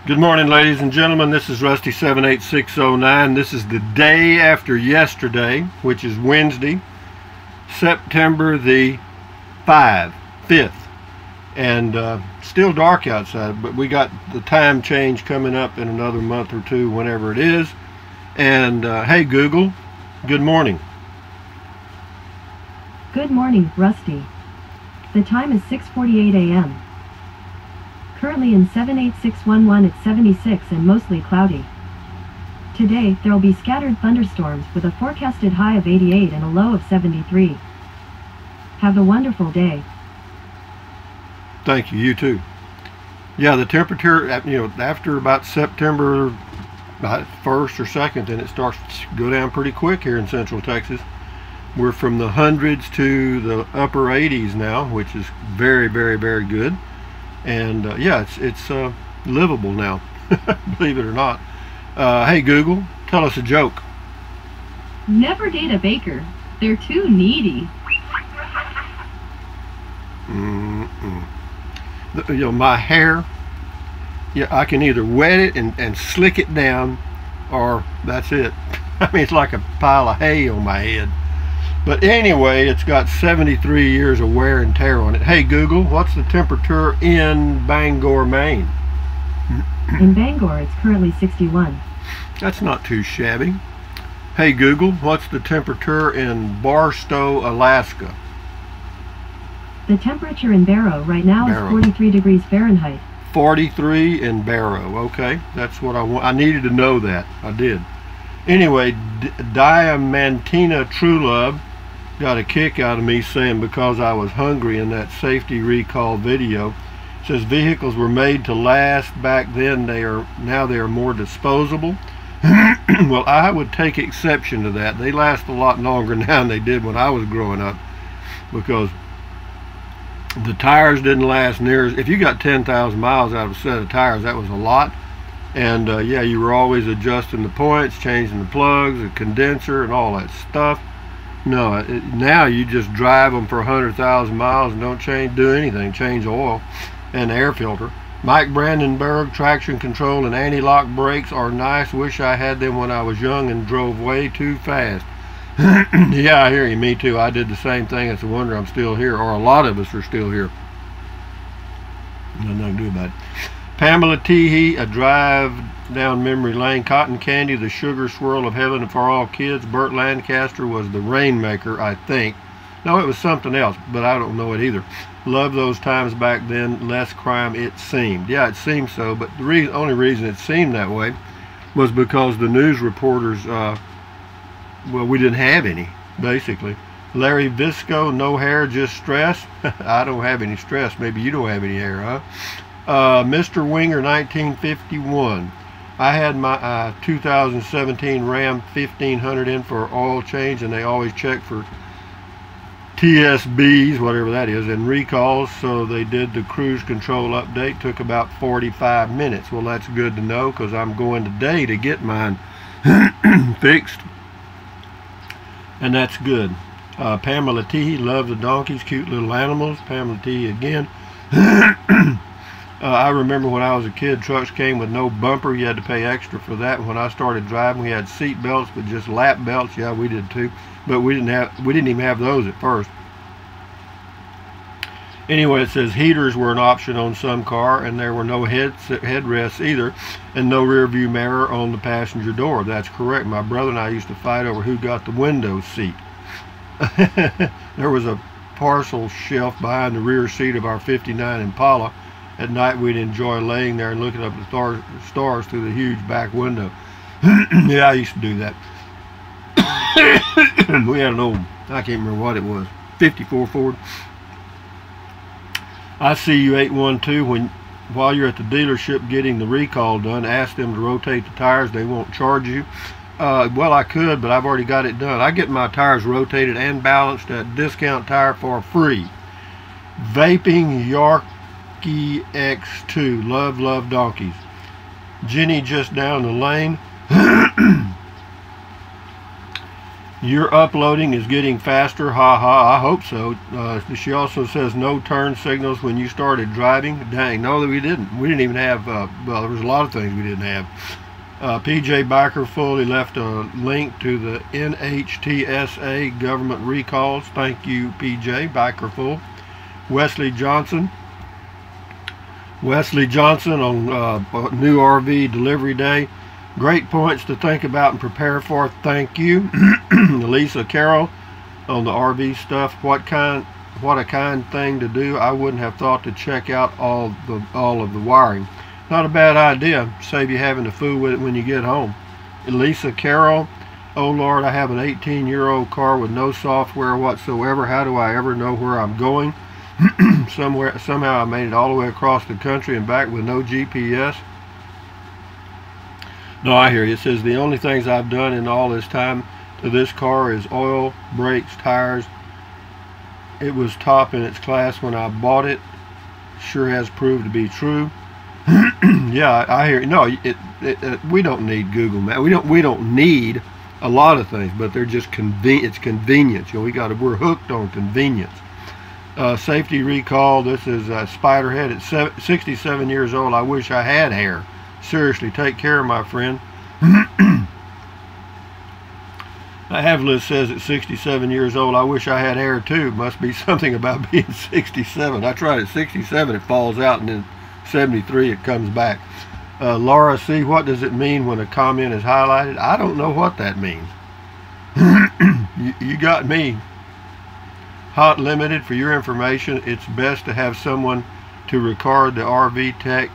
Good morning, ladies and gentlemen. This is Rusty 78609. This is the day after yesterday, which is Wednesday, September the 5th. And still dark outside, but we got the time change coming up in another month or two, whenever it is. And hey, Google, good morning. Good morning, Rusty. The time is 6:48 a.m. Currently in 78611 it's 76 and mostly cloudy. Today, there will be scattered thunderstorms with a forecasted high of 88 and a low of 73. Have a wonderful day. Thank you, you too. Yeah, the temperature, after about September 1st or 2nd, then it starts to go down pretty quick here in Central Texas. We're from the hundreds to the upper 80s now, which is very, very, very good. And yeah, it's livable now, believe it or not. Hey Google, tell us a joke. Never date a baker. They're too needy. My hair, I can either wet it and slick it down, or that's it. I mean, it's like a pile of hay on my head. But anyway, it's got 73 years of wear and tear on it. Hey Google, what's the temperature in Bangor, Maine? In Bangor, it's currently 61. That's not too shabby. Hey Google, what's the temperature in Barstow, Alaska? The temperature in Barrow right now is 43 degrees Fahrenheit. 43 in Barrow. Okay, that's what I want. I needed to know that. I did. Anyway, Diamantina Truelove got a kick out of me saying because I was hungry in that safety recall video. It says vehicles were made to last back then. Now they are more disposable. Well, I would take exception to that. They last a lot longer now than they did when I was growing up, because the tires didn't last near as, if you got 10,000 miles out of a set of tires, that was a lot. And yeah, you were always adjusting the points, changing the plugs, the condenser, and all that stuff. No, now you just drive them for 100,000 miles and don't do anything, change oil and air filter. Mike Brandenburg traction control and anti-lock brakes are nice. Wish I had them when I was young and drove way too fast. Yeah, I hear you. Me too. I did the same thing. It's a wonder I'm still here, or a lot of us are still here. Nothing I can do about it. Pamela Teehee, A Drive Down Memory Lane. Cotton Candy, The Sugar Swirl of Heaven for All Kids. Burt Lancaster was the Rainmaker, I think. No, it was something else, but I don't know it either. Love those times back then. Less crime, it seemed. Yeah, it seemed so, but the only reason it seemed that way was because the news reporters, well, we didn't have any, basically. Larry Visco, no hair, just stress. I don't have any stress. Maybe you don't have any hair, huh? Mr. Winger, 1951. I had my 2017 Ram 1500 in for oil change, and they always check for TSBs, whatever that is, and recalls. So they did the cruise control update. Took about 45 minutes. Well, that's good to know, because I'm going today to get mine fixed, and that's good. Pamela T. Love the donkeys, cute little animals. Pamela T. again. I remember when I was a kid, trucks came with no bumper. You had to pay extra for that. When I started driving, we had seat belts, but just lap belts. Yeah, we did too, but we didn't even have those at first. Anyway, it says heaters were an option on some car, and there were no headrests either, and no rear view mirror on the passenger door. That's correct. My brother and I used to fight over who got the window seat. There was a parcel shelf behind the rear seat of our 59 Impala. At night, we'd enjoy laying there and looking up at the stars through the huge back window. Yeah, I used to do that. We had an old, I can't remember what it was, 54 Ford. I see you 812. While you're at the dealership getting the recall done, ask them to rotate the tires. They won't charge you. Well, I could, but I've already got it done. I get my tires rotated and balanced at Discount Tire for free. Vaping Yorkie X2. Love donkeys. Jenny just down the lane. Your uploading is getting faster. Ha ha. I hope so. She also says no turn signals when you started driving. Dang, no, we didn't. We didn't even have, well, there was a lot of things we didn't have. PJ Biker fully left a link to the NHTSA government recalls. Thank you, PJ Biker full. Wesley Johnson on new RV delivery day. Great points to think about and prepare for. Thank you. Lisa Carroll on the RV stuff. What a kind thing to do. I wouldn't have thought to check out all of the wiring. Not a bad idea. Save you having to fool with it when you get home. Lisa Carroll. Oh Lord, I have an 18-year-old car with no software whatsoever. How do I ever know where I'm going? Somehow I made it all the way across the country and back with no GPS. No, I hear you. It says the only things I've done in all this time to this car is oil, brakes, tires. It was top in its class when I bought it. Sure has proved to be true. Yeah, I hear you. No, we don't need Google Maps. We don't need a lot of things, but they're just it's convenience. You know, we're hooked on convenience. Safety recall. This is Spiderhead at 67 years old. I wish I had hair. Seriously, take care, my friend. Havlis says at 67 years old, I wish I had hair too. Must be something about being 67. I tried at 67, it falls out, and then 73 it comes back. Laura C, what does it mean when a comment is highlighted? I don't know what that means. You got me. Hot Limited, for your information, it's best to have someone to record the RV tech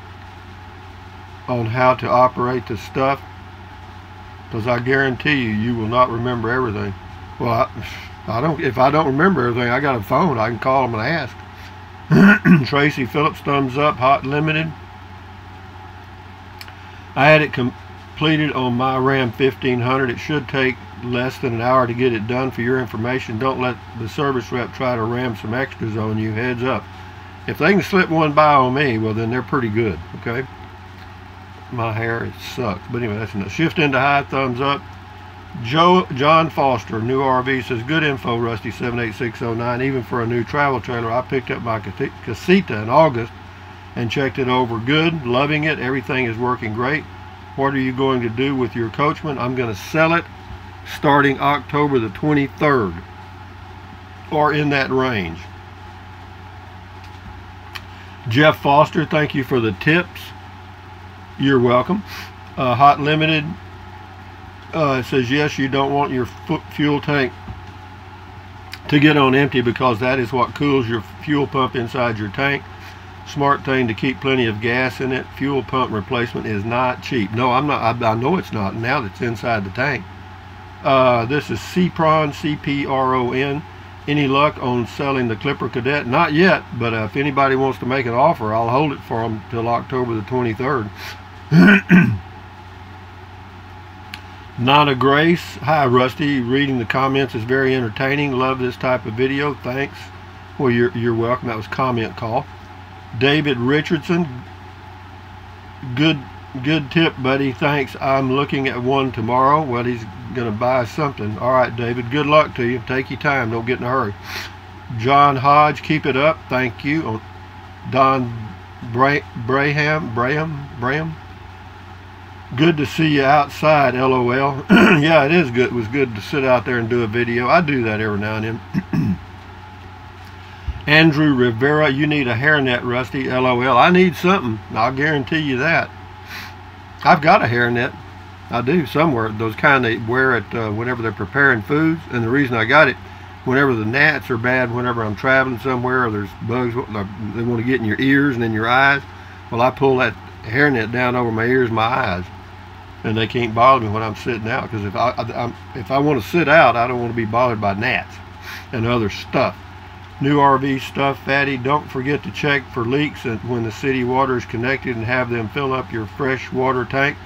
on how to operate the stuff, because I guarantee you will not remember everything. Well, if I don't remember everything, I got a phone. I can call them and ask. Tracy Phillips, thumbs up. Hot Limited. I had it completed on my Ram 1500. It should take less than an hour to get it done. For your information, don't let the service rep try to ram some extras on you. Heads up. If they can slip one by on me, well, then they're pretty good. Okay. My hair, it sucks. But anyway, that's enough. Shift into high, thumbs up. John Foster, new RV, says, good info, Rusty 78609. Even for a new travel trailer, I picked up my Casita in August and checked it over. Good, loving it. Everything is working great. What are you going to do with your Coachman? I'm going to sell it starting October the 23rd, or in that range. Jeff Foster, thank you for the tips. You're welcome. Hot Limited, it says, yes, you don't want your fuel tank to get on empty, because that is what cools your fuel pump inside your tank. Smart thing to keep plenty of gas in it. Fuel pump replacement is not cheap. No, I'm not. I know it's not now that it's inside the tank. This is CPRON, C-P-R-O-N. Any luck on selling the Clipper Cadet? Not yet, but if anybody wants to make an offer, I'll hold it for them till October the 23rd. Nana Grace, hi Rusty, reading the comments is very entertaining. Love this type of video. Thanks. Well, you're welcome. That was comment call. David Richardson, good tip, buddy. Thanks. I'm looking at one tomorrow. Well, he's gonna buy something. All right, David, good luck to you. Take your time, don't get in a hurry. John Hodge, keep it up. Thank you. Don Braham, good to see you outside, LOL. Yeah, it is good. It was good to sit out there and do a video. I do that every now and then. Andrew Rivera, you need a hairnet, Rusty, LOL. I need something. I'll guarantee you that. I've got a hairnet. I do, somewhere. Those kind they wear it whenever they're preparing foods. And the reason I got it, whenever the gnats are bad, whenever I'm traveling somewhere, or there's bugs, they want to get in your ears and in your eyes. Well, I pull that hairnet down over my ears and my eyes, and they can't bother me when I'm sitting out, because if I want to sit out, I don't want to be bothered by gnats and other stuff. New RV stuff, Fatty. Don't forget to check for leaks when the city water is connected, and have them fill up your fresh water tank.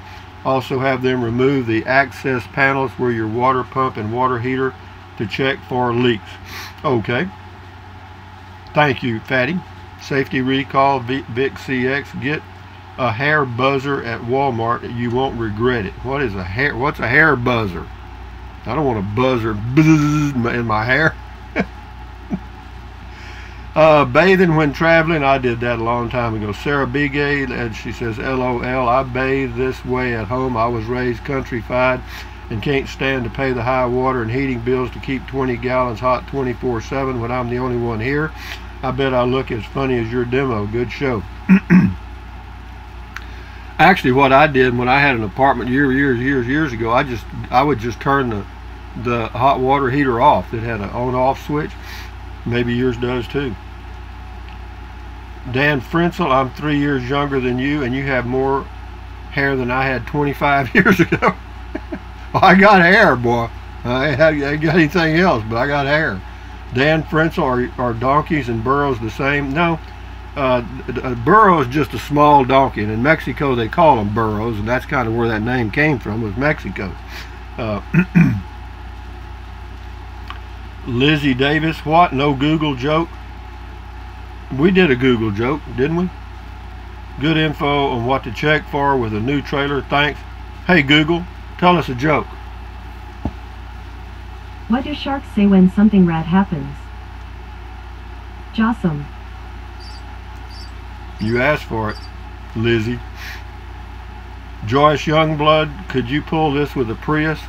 Also have them remove the access panels where your water pump and water heater to check for leaks. Okay. Thank you, Fatty. Safety recall, Vic CX. Get a hair buzzer at Walmart. You won't regret it. What's a hair buzzer? I don't want a buzzer in my hair. Bathing when traveling, I did that a long time ago. Sarah Begay, and she says, LOL, I bathe this way at home. I was raised countrified and can't stand to pay the high water and heating bills to keep 20 gallons hot 24/7 when I'm the only one here. I bet I look as funny as your demo. Good show. Actually, what I did when I had an apartment years ago, I would just turn the hot water heater off. It had an on-off switch. Maybe yours does too. Dan Frenzel, I'm 3 years younger than you, and you have more hair than I had 25 years ago. Well, I got hair, boy. I ain't got anything else, but I got hair. Dan Frenzel, are donkeys and burros the same? No. A burro is just a small donkey, and in Mexico they call them burros, and that's kind of where that name came from, was Mexico. Lizzie Davis, what? No Google joke? We did a Google joke, didn't we? Good info on what to check for with a new trailer. Thanks. Hey Google, tell us a joke. What do sharks say when something rad happens? Jossum. You asked for it, Lizzie. Joyce Youngblood, could you pull this with a Prius?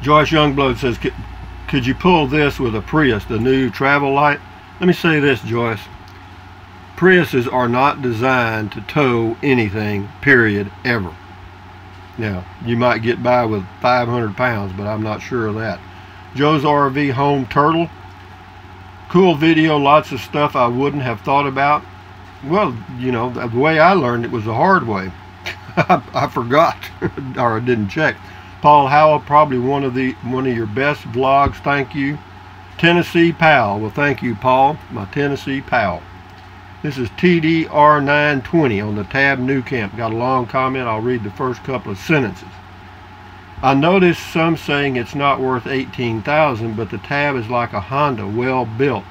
Joyce Youngblood says, could you pull this with a Prius, the new travel light? Let me say this, Joyce. Priuses are not designed to tow anything, period, ever. Now, you might get by with 500 pounds, but I'm not sure of that. Joe's RV Home Turtle. Cool video, lots of stuff I wouldn't have thought about. Well, you know, the way I learned it was the hard way. I forgot, or I didn't check. Paul Howell, probably one of your best vlogs. Thank you. Tennessee Pal. Well, thank you, Paul, my Tennessee pal. This is TDR920 on the tab New Camp. Got a long comment. I'll read the first couple of sentences. I noticed some saying it's not worth $18,000, but the tab is like a Honda, well built.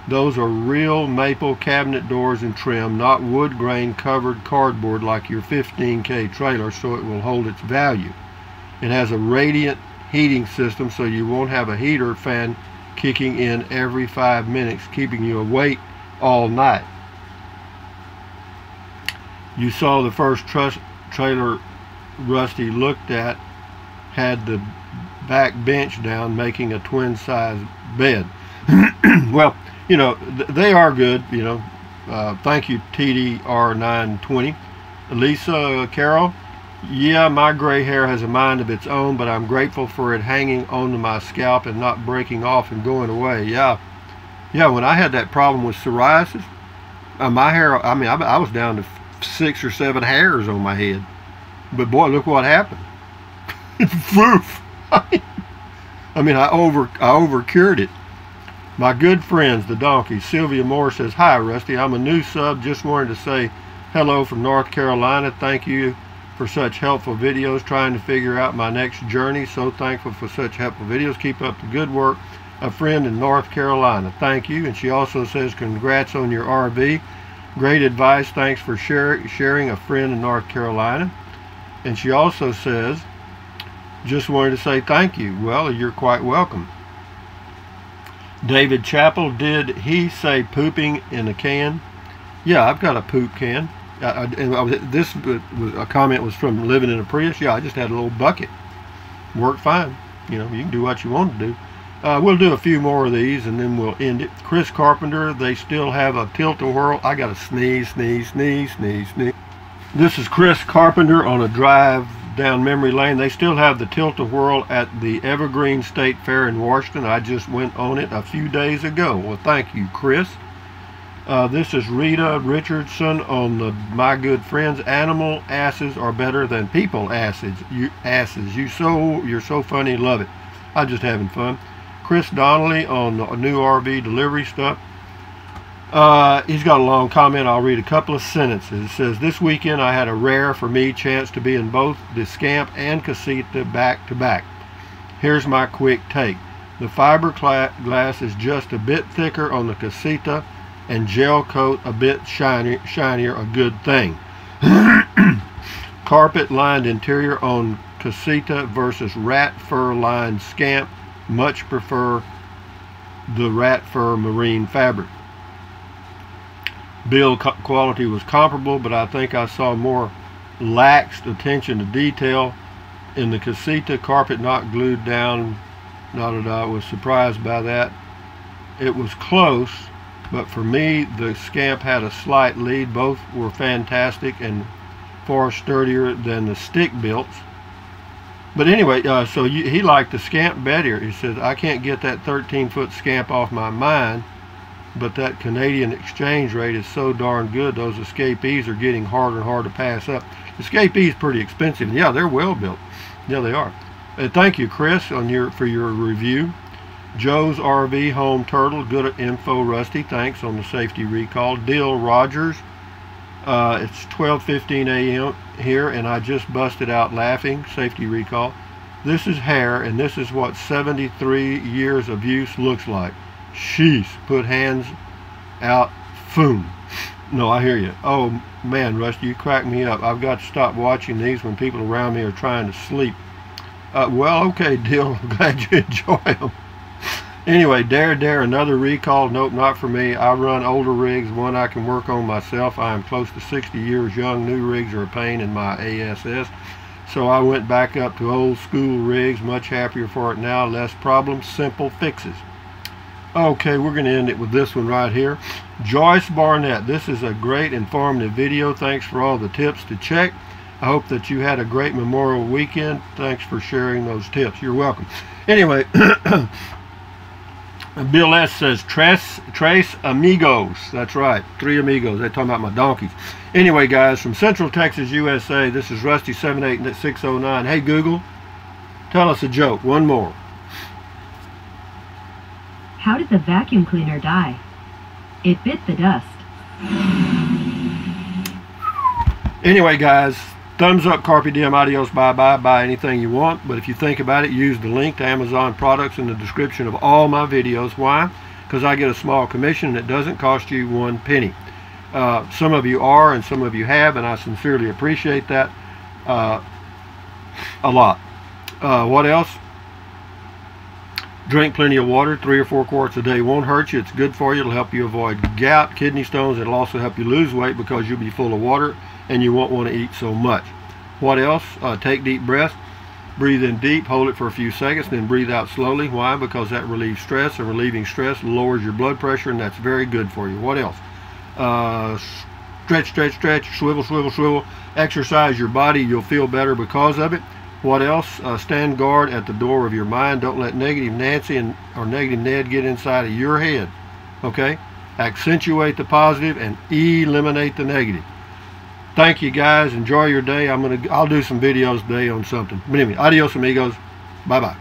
Those are real maple cabinet doors and trim, not wood grain covered cardboard like your 15K trailer, so it will hold its value. It has a radiant heating system, so you won't have a heater fan kicking in every 5 minutes, keeping you awake all night. You saw the first trailer Rusty looked at had the back bench down, making a twin size bed. Well, you know, they are good, you know. Thank you, TDR920. Lisa Carroll, yeah, my gray hair has a mind of its own, but I'm grateful for it hanging onto my scalp and not breaking off and going away. Yeah, when I had that problem with psoriasis, my hair, I mean, I was down to 6 or 7 hairs on my head. But boy, look what happened. Poof. I mean, I over cured it. My good friends, the donkeys. Sylvia Moore says, hi, Rusty. I'm a new sub. Just wanted to say hello from North Carolina. Thank you for such helpful videos. Trying to figure out my next journey. So thankful for such helpful videos. Keep up the good work. A friend in North Carolina. Thank you. And she also says, congrats on your RV. Great advice. Thanks for sharing. A friend in North Carolina. And she also says, just wanted to say thank you. Well, you're quite welcome. David Chappell, did he say pooping in a can? Yeah, I've got a poop can. This was a comment was from living in a Prius. Yeah, I just had a little bucket. Worked fine. You know, you can do what you want to do. We'll do a few more of these and then we'll end it. Chris Carpenter, they still have a tilt-a-whirl. I got to sneeze. This is Chris Carpenter on a drive down memory lane. They still have the tilt-a-whirl at the Evergreen State Fair in Washington. I just went on it a few days ago. Well, thank you, Chris. This is Rita Richardson on the My Good Friends. Animal asses are better than people asses. You're so funny. Love it. I'm just having fun. Chris Donnelly on the new RV delivery stuff. He's got a long comment. I'll read a couple of sentences. It says, this weekend I had a rare for me chance to be in both the Scamp and Casita back to back. Here's my quick take. The fiberglass is just a bit thicker on the Casita and gel coat a bit shinier, a good thing. Carpet lined interior on Casita versus rat fur lined scamp. Much prefer the rat fur marine fabric. Build quality was comparable, but I think I saw more laxed attention to detail in the Casita. Carpet not glued down. I was surprised by that. It was close, but for me the scamp had a slight lead. Both were fantastic and far sturdier than the stick builts. But anyway, so he liked the scamp better. He said, I can't get that 13-foot scamp off my mind, but that Canadian exchange rate is so darn good. Those escapees are getting harder and harder to pass up. Escapees pretty expensive. Yeah, they're well built. Yeah, they are. Thank you, Chris, for your review. Joe's RV Home Turtle, good info, Rusty. Thanks on the safety recall. Dill Rogers, it's 12:15 a.m. here, and I just busted out laughing. Safety recall. This is hair, and this is what 73 years of use looks like. Sheesh, put hands out, foom. No, I hear you. Oh man, Rusty, you crack me up. I've got to stop watching these when people around me are trying to sleep. Well, okay, Dill, I'm glad you enjoy them. Anyway, Dare, another recall. Nope, not for me. I run older rigs, one I can work on myself. I am close to 60 years young. New rigs are a pain in my ASS. So I went back up to old school rigs. Much happier for it now. Less problems, simple fixes. Okay, we're going to end it with this one right here. Joyce Barnett, this is a great informative video. Thanks for all the tips to check. I hope that you had a great Memorial weekend. Thanks for sharing those tips. You're welcome. Anyway, Bill S. says, Tres amigos. That's right, 3 amigos. They're talking about my donkeys. Anyway, guys, from Central Texas, USA, this is Rusty78609. Hey, Google, tell us a joke. One more. How did the vacuum cleaner die? It bit the dust. Anyway, guys, thumbs up, carpe diem, adios, bye-bye. Buy anything you want, but if you think about it, use the link to Amazon products in the description of all my videos. Why? Because I get a small commission and it doesn't cost you 1 penny. Some of you are and some of you have, and I sincerely appreciate that a lot. What else? Drink plenty of water. 3 or 4 quarts a day won't hurt you. It's good for you. It'll help you avoid gout, kidney stones. It'll also help you lose weight because you'll be full of water and you won't want to eat so much. What else? Take deep breaths. Breathe in deep, hold it for a few seconds, then breathe out slowly. Why? Because that relieves stress, and relieving stress lowers your blood pressure, and that's very good for you. What else? Stretch, swivel. Exercise your body. You'll feel better because of it. What else? Stand guard at the door of your mind. Don't let negative Nancy or negative Ned get inside of your head. Okay? Accentuate the positive and eliminate the negative. Thank you, guys. Enjoy your day. I'll do some videos today on something. But anyway, adios, amigos. Bye-bye.